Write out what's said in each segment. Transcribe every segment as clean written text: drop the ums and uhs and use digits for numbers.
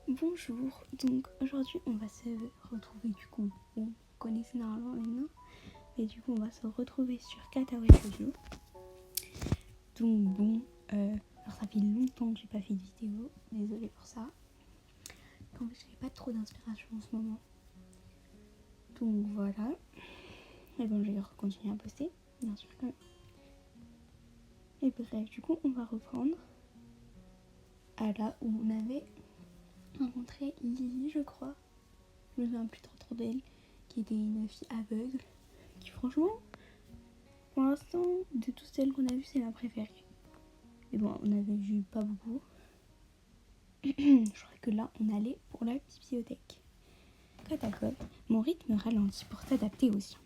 Bonjour, donc aujourd'hui on va se retrouver vous connaissez normalement maintenant, mais du coup on va se retrouver sur Kawaii Shoujo. Donc alors ça fait longtemps que j'ai pas fait de vidéo, désolée pour ça. En fait j'avais pas trop d'inspiration en ce moment. Donc voilà, et bon je vais continuer à poster, bien sûr quand même. Et bref, du coup on va reprendre à là où on avait rencontré Lily, je crois. Je me souviens plus trop d'elle, qui était une fille aveugle, qui franchement, pour l'instant, de toutes celles qu'on a vues, c'est ma préférée. Mais bon, on avait vu pas beaucoup. Je crois que là, on allait pour la bibliothèque. Côte à côte, mon rythme ralentit pour s'adapter au sien.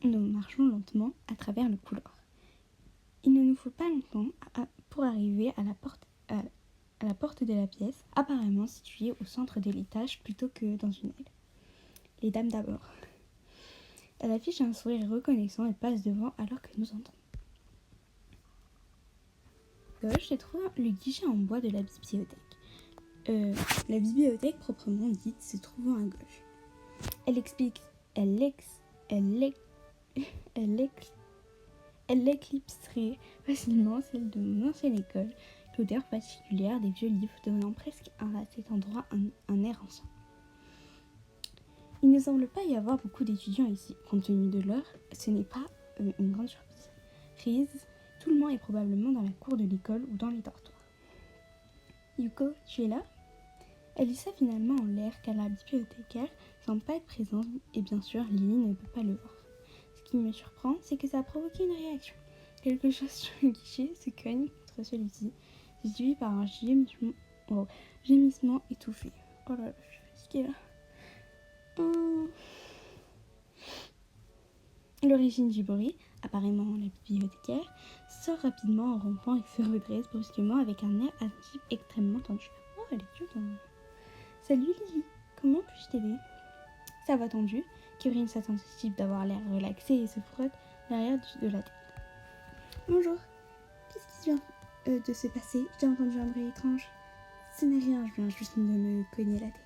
Nous marchons lentement à travers le couloir. Il ne nous faut pas longtemps pour arriver à la porte de la pièce, apparemment située au centre de l'étage plutôt que dans une aile. Les dames d'abord. Elle affiche un sourire reconnaissant et passe devant alors que nous entrons. Gauche, je trouve le guichet en bois de la bibliothèque. La bibliothèque proprement dite se trouvant à gauche. Elle éclipserait facilement celle de mon ancienne école, l'odeur particulière des vieux livres donnant presque à cet endroit un air ancien. Il ne semble pas y avoir beaucoup d'étudiants ici, compte tenu de l'heure, ce n'est pas une grande surprise. Tout le monde est probablement dans la cour de l'école ou dans les dortoirs. Yuko, tu es là ? Elle lissa finalement en l'air car la bibliothécaire semble pas être présente et bien sûr Lily ne peut pas le voir. Ce qui me surprend, c'est que ça a provoqué une réaction. Quelque chose sur le guichet se cogne contre celui-ci, suivi par un gémissement étouffé. Oh là là, je suis fatiguée là. L'origine du bruit, apparemment la bibliothécaire, sort rapidement en rompant et se redresse brusquement avec un air attentif extrêmement tendu. Oh, elle est cute. Salut Lily, comment puis-je t'aider ? Ça va tendu. Kyorin s'attendait d'avoir l'air relaxé et se frotte derrière de la tête. Bonjour, qu'est-ce qui vient de se passer ? J'ai entendu un bruit étrange. Ce n'est rien, je viens juste de me cogner la tête.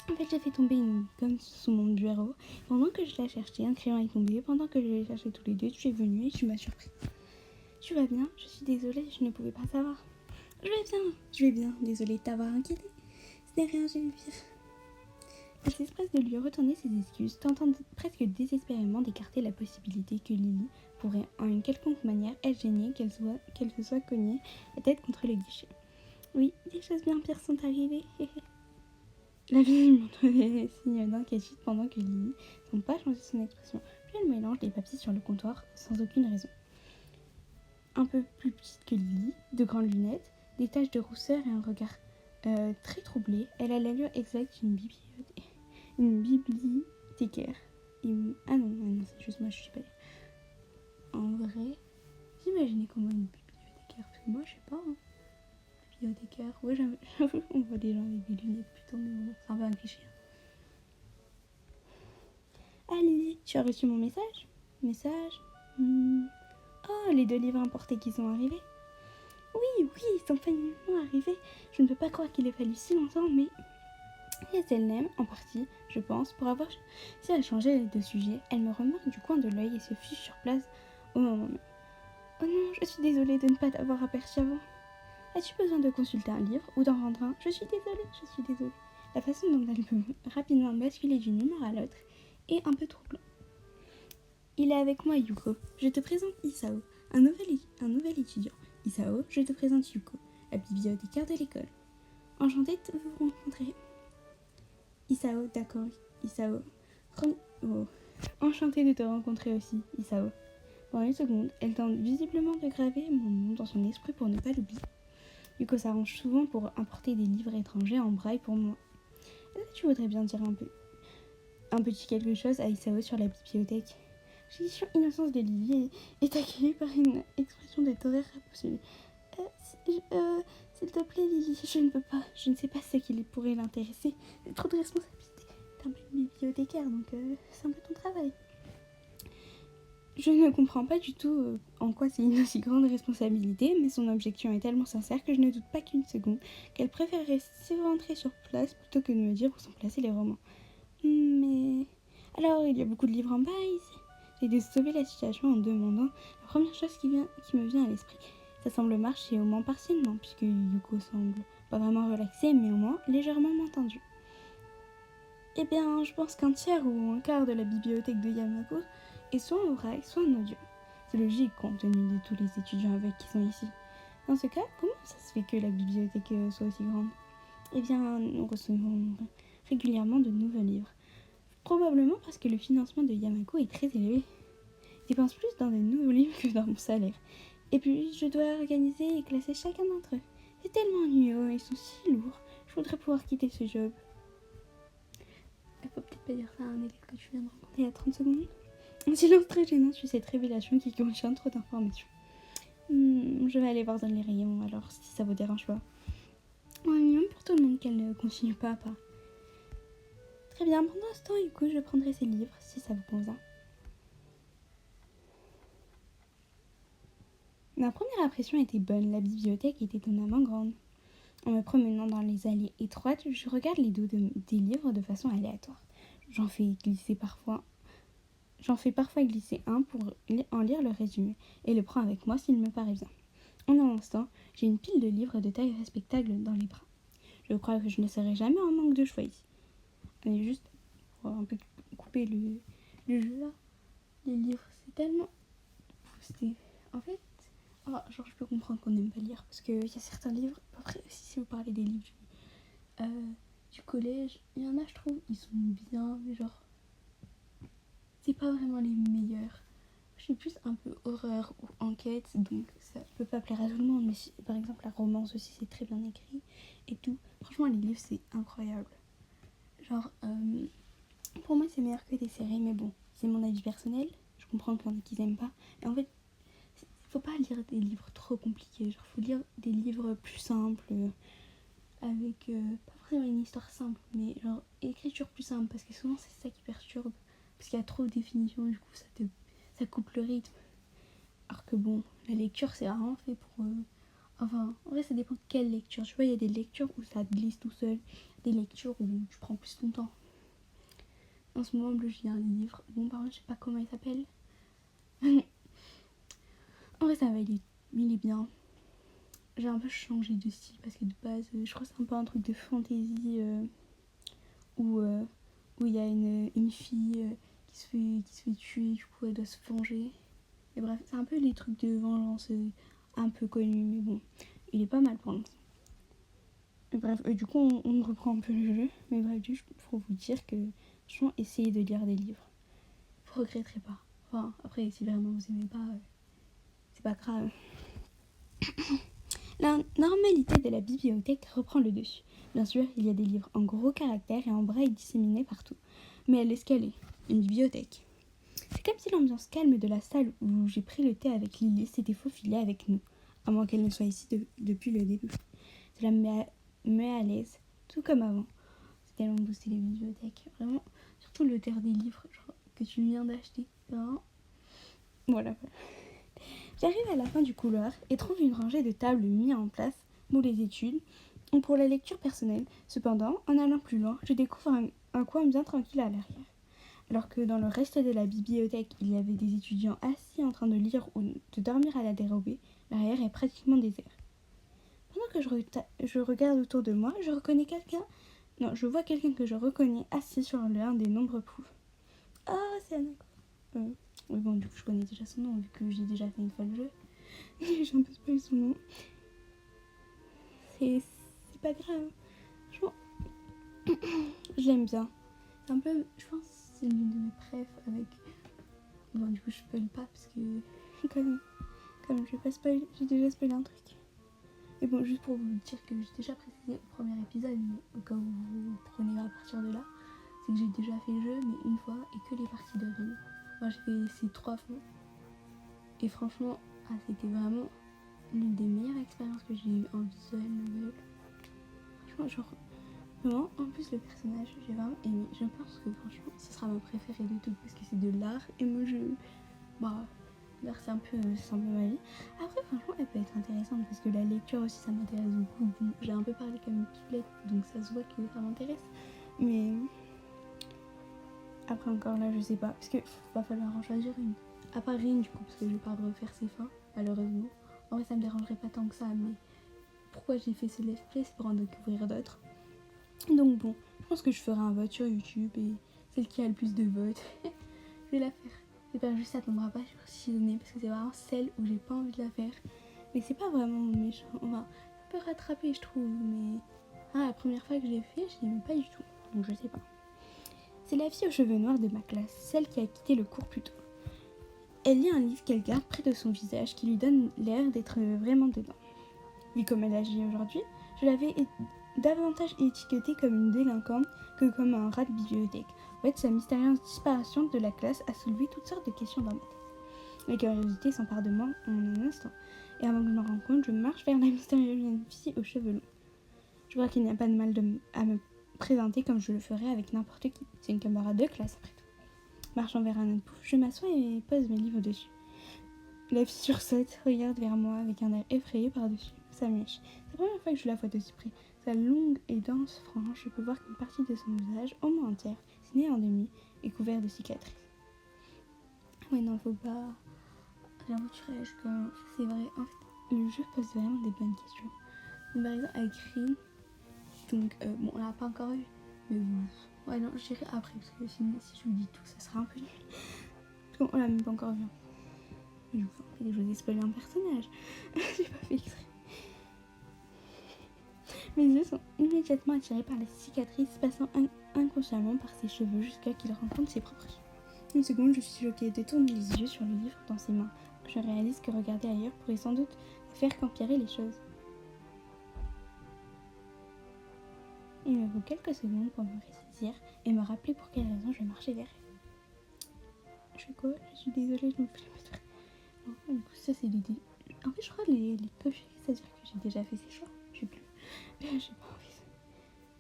En fait, j'ai fait tomber une gomme sous mon bureau. Pendant que je la cherchais, un crayon est tombé. Pendant que je les cherchais tous les deux, tu es venu et tu m'as surpris. Tu vas bien ? Je suis désolée, je ne pouvais pas savoir. Je vais bien, désolée de t'avoir inquiétée. Ce n'est rien, j'ai eu pire. Elle s'expresse de lui retourner ses excuses, tentant presque désespérément d'écarter la possibilité que Lily pourrait, en une quelconque manière, être gênée qu'elle se soit cognée la tête contre le guichet. Oui, des choses bien pires sont arrivées. La vie montre des signes d'inquiétude pendant que Lily ne semble pas changer son expression. Puis elle mélange les papiers sur le comptoir sans aucune raison. Un peu plus petite que Lily, de grandes lunettes, des taches de rousseur et un regard très troublé, elle a l'allure exacte d'une bibliothécaire. Ah non, c'est juste moi, je sais pas. En vrai, j'imaginais comment une bibliothécaire, parce que moi, je sais pas. Bibliothécaire, ouais, on voit des gens avec des lunettes plutôt, mais bon, c'est un peu un cliché. Ah Lily, tu as reçu mon message ? Oh, les 2 livres importés qui sont arrivés. Oui, ils sont finalement arrivés. Je ne peux pas croire qu'il ait fallu si longtemps, mais elle l'aime, en partie, je pense, pour avoir... Si elle changeait de sujet, elle me remarque du coin de l'œil et se fiche sur place au moment même. Oh non, je suis désolée de ne pas t'avoir aperçu avant. As-tu besoin de consulter un livre ou d'en rendre un ? Je suis désolée. La façon dont elle peut rapidement basculer d'une humeur à l'autre est un peu troublant. Il est avec moi, Yuko. Je te présente Isao, un nouvel étudiant. Isao, je te présente Yuko, la bibliothécaire de l'école. Enchantée de vous rencontrer. Isao, d'accord, Isao. Enchantée de te rencontrer aussi, Isao. Pendant une seconde, elle tente visiblement de graver mon nom dans son esprit pour ne pas l'oublier. Yuko s'arrange souvent pour importer des livres étrangers en braille pour moi. Est-ce que tu voudrais bien dire un petit quelque chose à Isao sur la bibliothèque ? L'édition Innocence de Lily est accueillie par une expression de terreur absolue. S'il te plaît, Lily, je ne peux pas. Je ne sais pas ce qui pourrait l'intéresser. C'est trop de responsabilité. T'es un peu une bibliothécaire, donc c'est un peu ton travail. Je ne comprends pas du tout en quoi c'est une aussi grande responsabilité, mais son objection est tellement sincère que je ne doute pas qu'une seconde qu'elle préférerait s'éventrer sur place plutôt que de me dire où sont placés les romans. Mais... Alors, il y a beaucoup de livres en bas ici. J'ai dû sauver la situation en demandant la première chose qui me vient à l'esprit. Ça semble marcher au moins partiellement, puisque Yuko semble pas vraiment relaxé, mais au moins légèrement entendu. Eh bien, je pense qu'un tiers ou un quart de la bibliothèque de Yamako est soit en braille, soit en audio. C'est logique compte tenu de tous les étudiants avec qui sont ici. Dans ce cas, comment ça se fait que la bibliothèque soit aussi grande? Eh bien, nous recevons régulièrement de nouveaux livres. Probablement parce que le financement de Yamako est très élevé. Je dépense plus dans de nouveaux livres que dans mon salaire. Et puis, je dois organiser et classer chacun d'entre eux. C'est tellement ennuyeux, ils sont si lourds. Je voudrais pouvoir quitter ce job. Il faut peut-être pas dire ça à un élève que tu viens de rencontrer il y a 30 secondes. Un silence très gênant sur cette révélation qui contient trop d'informations. Je vais aller voir dans les rayons alors, si ça vous dérange pas. Ouais, même pour tout le monde qu'elle ne continue pas à pas. Très bien, pendant ce temps, Yuko, je prendrai ces livres, si ça vous convient. Ma première impression était bonne, la bibliothèque était étonnamment grande. En me promenant dans les allées étroites, je regarde les dos des livres de façon aléatoire. J'en fais parfois glisser un pour en lire le résumé et le prends avec moi s'il me paraît bien. En un instant, j'ai une pile de livres de taille respectable dans les bras. Je crois que je ne serai jamais en manque de choix ici. Allez, juste pour un peu couper le jeu là. Les livres, c'est tellement... En fait, genre je peux comprendre qu'on n'aime pas lire parce qu'il y a certains livres, après si vous parlez des livres du collège, il y en a je trouve, ils sont bien, mais genre c'est pas vraiment les meilleurs. Je suis plus un peu horreur ou enquête, donc ça peut pas plaire à tout le monde, mais par exemple la romance aussi c'est très bien écrit et tout. Franchement les livres c'est incroyable. Genre pour moi c'est meilleur que des séries, mais bon, c'est mon avis personnel, je comprends qu'il y en a qui n'aiment pas. Et en fait, faut pas lire des livres trop compliqués, genre faut lire des livres plus simples, avec pas forcément une histoire simple, mais genre écriture plus simple, parce que souvent c'est ça qui perturbe, parce qu'il y a trop de définitions, du coup ça coupe le rythme. Alors que bon, la lecture c'est vraiment fait pour... Enfin, en vrai ça dépend de quelle lecture, tu vois, il y a des lectures où ça glisse tout seul, des lectures où tu prends plus ton temps. En ce moment, je lis un livre, bon par contre je sais pas comment il s'appelle. En vrai ça va, il est bien. J'ai un peu changé de style parce que de base, je crois que c'est un peu un truc de fantasy où il y a une fille qui se fait tuer, du coup elle doit se venger. Et bref, c'est un peu les trucs de vengeance un peu connus, mais bon, il est pas mal pour l'instant. Et bref, du coup on reprend un peu le jeu, mais bref, juste pour vous dire que franchement, essayez de lire des livres. Vous regretterez pas. Enfin, après, si vraiment vous aimez pas, c'est pas grave. La normalité de la bibliothèque reprend le dessus. Bien sûr, il y a des livres en gros caractères et en braille disséminés partout. Mais elle est ce qu'elle est, une bibliothèque. C'est comme si l'ambiance calme de la salle où j'ai pris le thé avec Lily s'était faufilée avec nous, à moins qu'elle ne soit ici depuis le début. Cela me met à l'aise, tout comme avant. C'est tellement boosté les bibliothèques, vraiment, surtout le terre des livres genre, que tu viens d'acheter. Vraiment. Voilà. J'arrive à la fin du couloir et trouve une rangée de tables mises en place pour les études ou pour la lecture personnelle. Cependant, en allant plus loin, je découvre un coin bien tranquille à l'arrière. Alors que dans le reste de la bibliothèque, il y avait des étudiants assis en train de lire ou de dormir à la dérobée, l'arrière est pratiquement désert. Pendant que je regarde autour de moi, je vois quelqu'un que je reconnais assis sur l'un des nombreux poufs. Ah, c'est Anna. Oui, bon, du coup, je connais déjà son nom, vu que j'ai déjà fait une fois le jeu. J'ai un peu spoilé son nom. C'est pas grave. Franchement, je l'aime bien. C'est un peu, je pense, c'est l'une de mes préfs avec... Bon, du coup, je spoil pas parce que... Comme je vais pas spoiler, j'ai déjà spoilé un truc. Et bon, juste pour vous dire que j'ai déjà précisé au premier épisode, mais au cas où vous prenez à partir de là, c'est que j'ai déjà fait le jeu, mais une fois, et que les parties de rime. Moi, j'ai fait ces 3 fois. Et franchement, c'était vraiment l'une des meilleures expériences que j'ai eues en visual novel. Franchement, genre, vraiment, en plus le personnage, j'ai vraiment aimé. Je pense que franchement, ce sera ma préférée de toutes parce que c'est de l'art. Et moi, c'est un peu ma vie. Après, franchement, elle peut être intéressante parce que la lecture aussi, ça m'intéresse beaucoup. Bon, j'ai un peu parlé comme une pipelette, donc ça se voit que ça m'intéresse. Mais après, encore là, je sais pas, parce qu'il va falloir en choisir une. À part Rin, du coup, parce que je vais pas refaire ses fins, malheureusement. En vrai, ça me dérangerait pas tant que ça, mais pourquoi j'ai fait ce let's play, c'est pour en découvrir d'autres. Donc bon, je pense que je ferai un vote sur YouTube et celle qui a le plus de votes, je vais la faire. J'espère juste que ça tombera pas sur Seasonné parce que c'est vraiment celle où j'ai pas envie de la faire. Mais c'est pas vraiment méchant, enfin, ça peut rattraper je trouve, mais la première fois que je l'ai fait, je l'aimais pas du tout, donc je sais pas. C'est la fille aux cheveux noirs de ma classe, celle qui a quitté le cours plus tôt. Elle lit un livre qu'elle garde près de son visage qui lui donne l'air d'être vraiment dedans. Vu comme elle agit aujourd'hui, je l'avais davantage étiquetée comme une délinquante que comme un rat de bibliothèque. En fait, sa mystérieuse disparition de la classe a soulevé toutes sortes de questions dans ma tête. La curiosité s'empare de moi en un instant, et avant que je me rende compte, je marche vers la mystérieuse jeune fille aux cheveux longs. Je crois qu'il n'y a pas de mal à me présenter comme je le ferais avec n'importe qui. C'est une camarade de classe après tout. Marchant vers un autre pouf, je m'assois et pose mes livres dessus. La fille sursaute, regarde vers moi avec un air effrayé par-dessus sa mèche. C'est la première fois que je la vois d'aussi près. Sa longue et dense frange, je peux voir qu'une partie de son visage, au moins entière, ciné en demi, est couverte de cicatrices. Ouais, non, faut pas. J'avoue, tu réagis comme. C'est vrai, en fait, le jeu pose vraiment des bonnes questions. Donc, par exemple, avec Rin, donc, bon, on l'a pas encore eu, mais bon. Ouais, non, je dirais après, parce que sinon, si je vous dis tout, ça sera un peu nul. Parce qu'on l'a même pas encore vu. Je vous ai spoilé un personnage. J'ai pas fait exprès. Mes yeux sont immédiatement attirés par les cicatrices, passant inconsciemment par ses cheveux jusqu'à qu'il rencontre ses propres yeux. Une seconde, je suis choquée, détourne les yeux sur le livre dans ses mains. Je réalise que regarder ailleurs pourrait sans doute faire qu'empirer les choses. Il me faut quelques secondes pour me ressaisir et me rappeler pour quelle raison je marchais vers elle. Je fais quoi? Je suis désolée, je me fais pas. Du coup, ça c'est l'idée. En fait, je crois que les cocher, c'est-à-dire que j'ai déjà fait ces choix. Je sais plus. J'ai pas envie.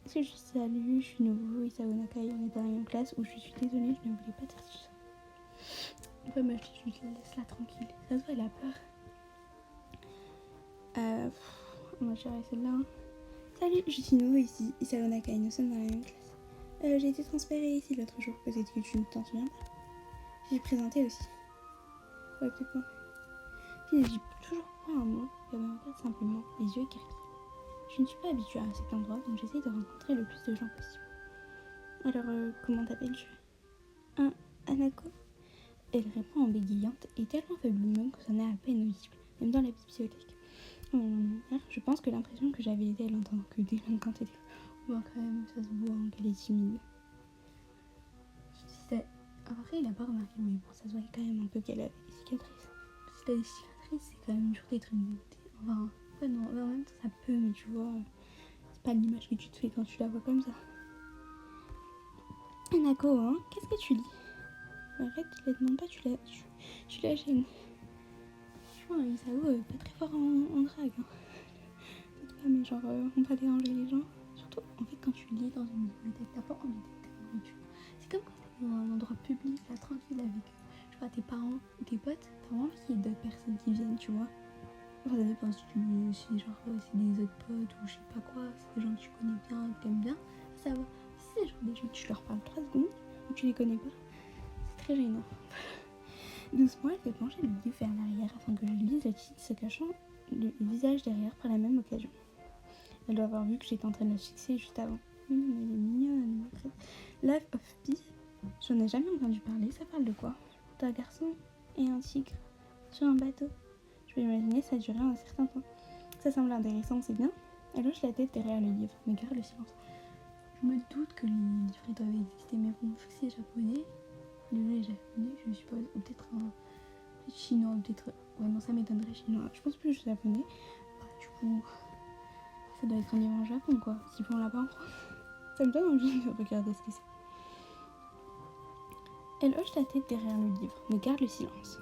Est-ce que je salue, je suis nouveau, Isao Nakai, on est dans la même classe, ou je suis désolée, je ne voulais pas dire ça. Après, moi je la laisse là tranquille. Ça se voit, elle a peur. Moi j'irai celle-là. Salut, je suis nouveau ici, Isao Nakai, nous sommes dans la même classe. J'ai été transférée ici l'autre jour, peut-être que tu ne t'en souviens pas. J'ai présenté aussi. Ouais, peut-être pas. Puis ne dis toujours pas un mot, je me regarde simplement, les yeux écarquillés. Je ne suis pas habituée à cet endroit, donc j'essaie de rencontrer le plus de gens possible. Alors, comment t'appelles-tu? Anako. Elle répond en bégayante et tellement faiblement que ça n'est à peine audible, même dans la bibliothèque. Je pense que l'impression que j'avais d'elle en tant que délinquante était... Bon, quand même, ça se voit qu'elle est timide. Après, il a pas remarqué, mais bon, ça se voyait quand même un peu qu'elle avait des cicatrices. Si t'as des cicatrices, c'est quand même dur d'être une... Enfin, ouais, non, en même temps, ça peut, mais tu vois, c'est pas l'image que tu te fais quand tu la vois comme ça. Anako, hein, qu'est-ce que tu lis? Arrête, tu la demandes pas, tu la gênes. Franchement, Isao, pas très fort en drague. Hein. Pas, mais genre, on va déranger les gens. Surtout, en fait, quand tu lis dans une bibliothèque, t'as pas envie d'être dérangé. C'est comme quand t'es dans un endroit public, là, tranquille, avec, je sais pas, tes parents ou tes potes, t'as envie qu'il y ait d'autres personnes qui viennent, tu vois. Enfin, ça dépend si genre, c'est des autres potes ou je sais pas quoi, c'est des gens que tu connais bien, que t'aimes bien, ça va. Si c'est genre des gens que tu leur parles 3 secondes, ou tu les connais pas, c'est très gênant. Doucement, elle fait pencher le livre vers l'arrière afin que je lise le titre se cachant le visage derrière par la même occasion. Elle doit avoir vu que j'étais en train de la fixer juste avant. Elle est mignonne. Life of Pi, j'en ai jamais entendu parler, ça parle de quoi? D'un garçon et un tigre sur un bateau. Je peux imaginer ça durer un certain temps. Ça semble intéressant, c'est bien. Elle hoche la tête derrière le livre, mais garde le silence. Je me doute que les livres doivent exister, mais bon, vu que c'est japonais, le jeu est japonais, je suppose, ou peut-être un chinois, ou peut-être... Ouais, non, ça m'étonnerait chinois. Je pense plus japonais. Bah, du coup, ça doit être un livre en Japon, quoi, s'ils font là-bas en France. Ça me donne envie de regarder ce que c'est. Elle hoche la tête derrière le livre, mais garde le silence.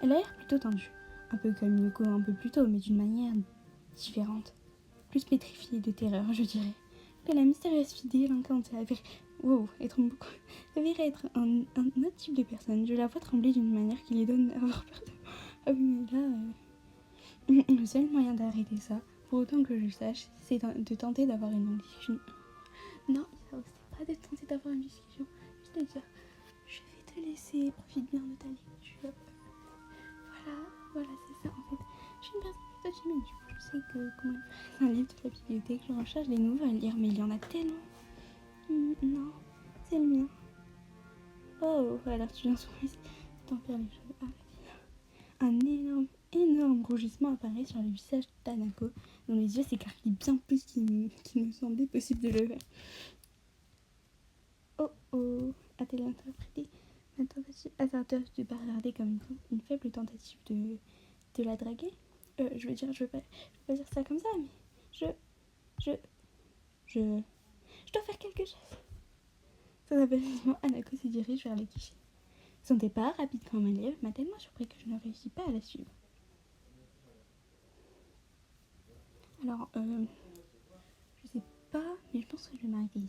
Elle a l'air plutôt tendue, un peu comme Yoko un peu plus tôt, mais d'une manière différente. Plus pétrifiée de terreur, je dirais. Que la mystérieuse fille délinquante Wow, elle tremble beaucoup. Ça verrait être un autre type de personne. Je la vois trembler d'une manière qui lui donne avoir peur de moi. Ah oui, mais là, le seul moyen d'arrêter ça, pour autant que je sache, c'est de tenter d'avoir une discussion. Non, ça c'est pas de tenter d'avoir une discussion. Juste de dire, je vais te laisser, profite bien de ta lecture. Voilà, c'est ça en fait. Je suis une personne plutôt timide, du coup je sais que comment il un livre de la bibliothèque, je recherche des nouveaux à lire, mais il y en a tellement. Non, c'est le mien. Oh, alors tu viens souvent ici, t'en faire les choses. Ah, un énorme rougissement apparaît sur le visage d'Anako, dont les yeux s'écarquillent bien plus qu'il me semblait possible de le faire. Oh, a-t-elle interprété ma tentative hasardeuse de bavarder comme une faible tentative de la draguer? Je veux pas dire ça comme ça, mais je, je dois faire quelque chose. Sans avertissement, Anako se dirige vers le guichet. Son départ, rapide comme un lièvre, m'a tellement surpris que je ne réussis pas à la suivre. Alors, je sais pas, mais je pense que je vais m'arrêter ici.